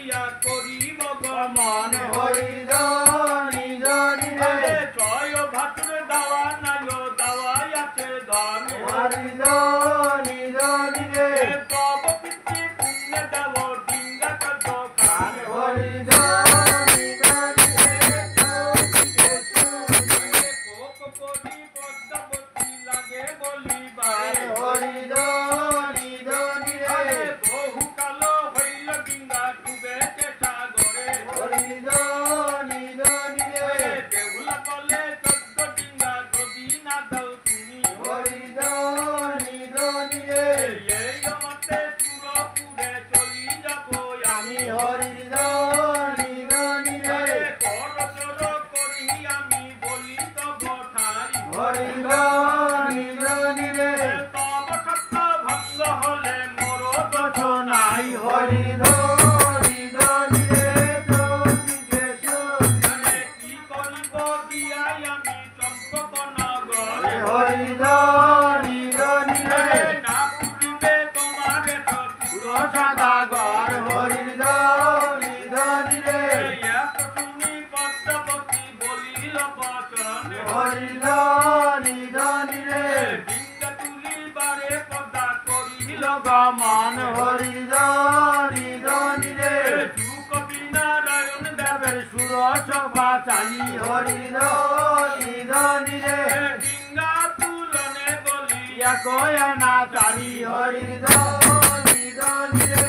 করিয়া করিব গমন হরি ধনি ধনি রে জয় ভাতুর দাওয়া নাই দাওয়াই আছে ধন হরি ধনি ধনি রে তব পিতৃ পুণ্য দেব ডিঙ্গা কত কান হরি ধনি ধনি রে কোপ করি পদ্মাবতী লাগে বলিবার হরি ধনি ধনি রে বহু কালো হইল ডিঙ্গা ডুবেছে সাগরে হরি ধনি ধনি রে দেউলা বলে 14 ডিঙ্গা যদি না দাও তুমি হরি ধনি ধনি রে এই মতে পুরপুরে চলি যাব আমি হরি ধনি ধনি রে করজোর করি আমি বলি তব ঠাই হরি ধনি ধনি রে তব সত্য ভঙ্গ হলে মোর দোষ নাই হরি ধনি ধনি রে চন্দিকে মানে কি করিব দিয়াই আমি চম্পক নগর হরি ধনি ধনি রে না পুরিবে তোমার চতুর সদাগর হরি ধনি ধনি রে তুমি পদ্মাবতী বলিল বচন হরি ধনি ধনি রে ডিঙ্গা তুলিবারে পদা করিল গমন হরি ধনি ধনি রে কবি নারায়ণ দেবের সুর সভা চালি হরি ধনি ধনি রে ডিঙ্গা তুলনে বলিয়া কয়া না চালি হরি ধনি ধনি রে